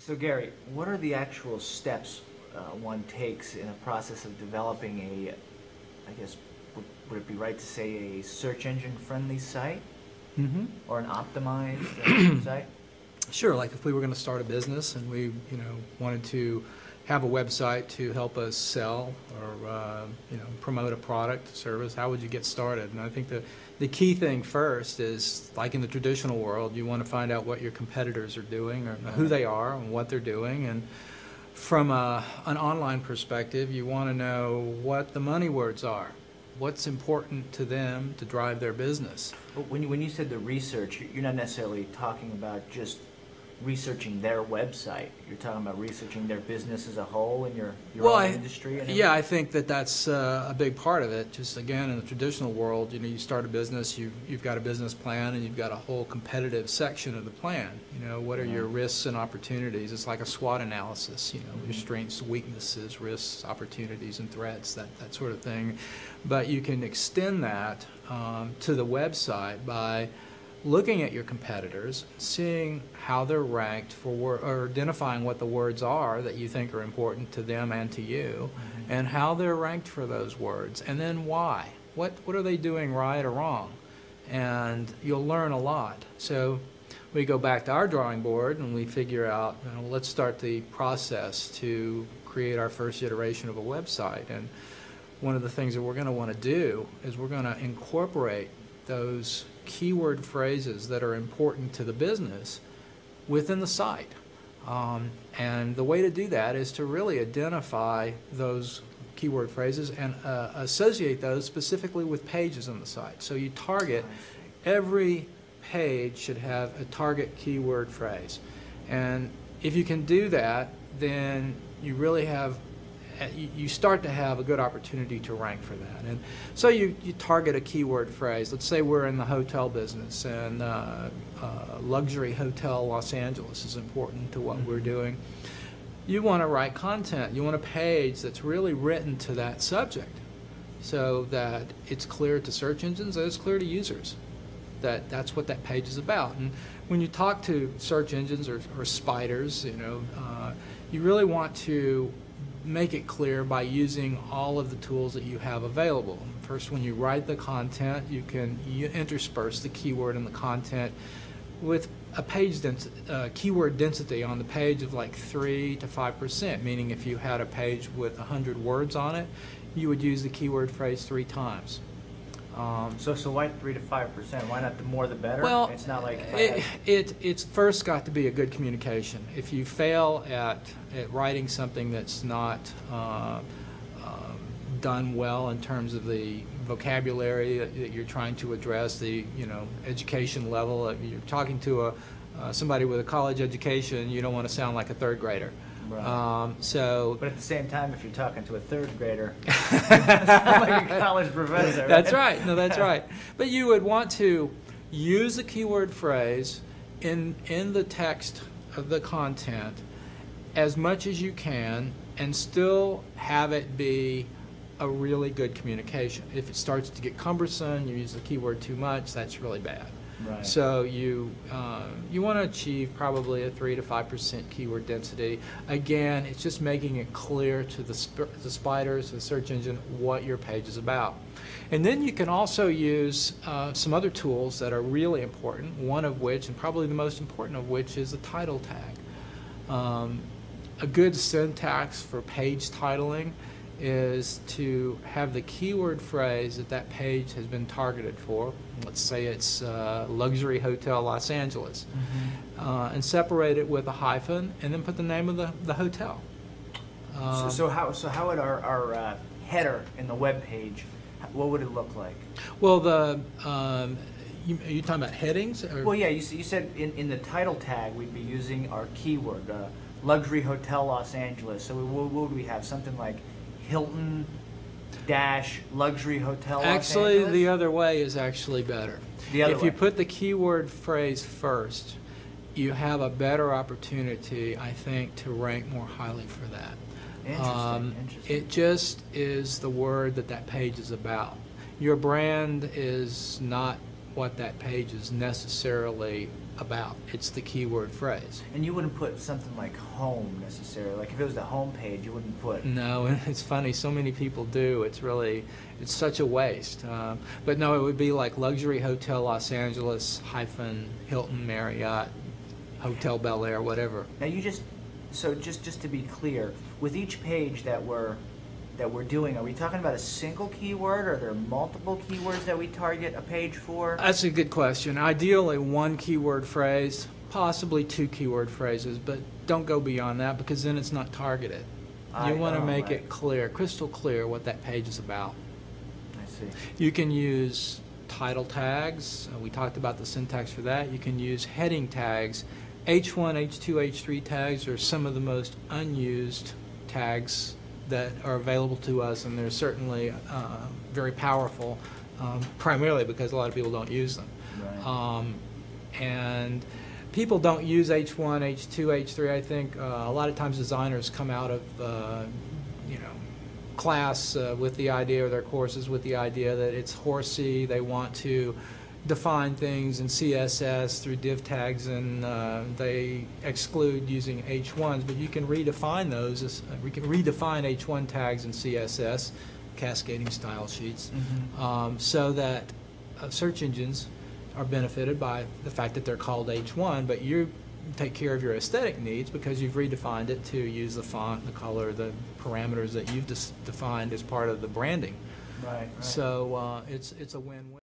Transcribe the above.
So Gary, what are the actual steps one takes in a process of developing I guess, would it be right to say a search engine friendly site Mm-hmm. or an optimized site? Sure, like if we were going to start a business and we, wanted to have a website to help us sell or, promote a product, service, how would you get started? And I think the key thing first is, like in the traditional world, you want to find out what your competitors are doing or who they are and what they're doing. And from an online perspective, you want to know what the money words are. What's important to them to drive their business. But when you said the research, you're not necessarily talking about just researching their website. You're talking about researching their business as a whole and your own industry. And yeah, I think that's a big part of it. Just again, in the traditional world, you start a business, you've got a business plan, and you've got a whole competitive section of the plan. What are your risks and opportunities? It's like a SWOT analysis. Your strengths, weaknesses, risks, opportunities, and threats, that sort of thing. But you can extend that to the website by looking at your competitors, seeing how they're ranked for or identifying what the words are that you think are important to them and to you, and how they're ranked for those words, and then why. What are they doing right or wrong? And you'll learn a lot. So we go back to our drawing board and we figure out, let's start the process to create our first iteration of a website. And one of the things that we're going to want to do is we're going to incorporate those keyword phrases that are important to the business within the site. And the way to do that is to really identify those keyword phrases and associate those specifically with pages on the site. So you target, every page should have a target keyword phrase. And if you can do that, then you really have you start to have a good opportunity to rank for that. And so you target a keyword phrase. Let's say we're in the hotel business and luxury hotel Los Angeles is important to what we're doing. You want to write content. You want a page that's really written to that subject so that it's clear to search engines and it's clear to users that that's what that page is about. And when you talk to search engines or spiders, you really want to make it clear by using all of the tools that you have available. First, when you write the content, you intersperse the keyword in the content with a page keyword density on the page of like 3 to 5%, meaning if you had a page with 100 words on it, you would use the keyword phrase 3 times. So why 3 to 5%? Why not the more the better? Well, it's not like it's first got to be a good communication. If you fail at writing something that's not done well in terms of the vocabulary that you're trying to address, the education level, if you're talking to somebody with a college education, you don't want to sound like a third grader. Right. But at the same time, if you're talking to a third grader, you sound like a college professor. Right? That's right. No, that's right. But you would want to use the keyword phrase in the text of the content as much as you can and still have it be a really good communication. If it starts to get cumbersome, you use the keyword too much, that's really bad. Right. So you want to achieve probably a 3 to 5% keyword density. Again, it's just making it clear to the spiders, the search engine, what your page is about. And then you can also use some other tools that are really important, one of which, and probably the most important of which, is a title tag. A good syntax for page titling is to have the keyword phrase that page has been targeted for. Let's say it's luxury hotel Los Angeles, and separate it with a hyphen, and then put the name of the hotel. So how would our header in the web page, what would it look like? Well, are you talking about headings? Or? Well, yeah. You said in the title tag we'd be using our keyword, luxury hotel Los Angeles. So what would we have? Something like Hilton luxury hotel Los Actually, Angeles? the other way is actually better. If you put the keyword phrase first, you have a better opportunity, I think, to rank more highly for that. Interesting. It just is the word that page is about. Your brand is not what that page is necessarily about. It's the keyword phrase. And you wouldn't put something like home necessarily. Like if it was the home page, you wouldn't put. No, and it's funny, so many people do. It's such a waste. But no, it would be like Luxury Hotel Los Angeles hyphen Hilton Marriott Hotel Bel Air, whatever. Now just to be clear, with each page that we're doing, are we talking about a single keyword, or are there multiple keywords that we target a page for? That's a good question. Ideally, one keyword phrase, possibly two keyword phrases, but don't go beyond that because then it's not targeted. You want to make it clear, crystal clear, what that page is about. I see. You can use title tags. We talked about the syntax for that. You can use heading tags. H1, H2, H3 tags are some of the most unused tags that are available to us, and they're certainly very powerful, primarily because a lot of people don't use them. Right. And people don't use H1, H2, H3. I think a lot of times designers come out of class with the idea, or their courses with the idea that it's horsey. They want to define things in CSS through div tags, and they exclude using H1s, but you can redefine those. We can redefine H1 tags in CSS, cascading style sheets, so that search engines are benefited by the fact that they're called H1, but you take care of your aesthetic needs because you've redefined it to use the font, the color, the parameters that you've defined as part of the branding. Right. So it's a win-win.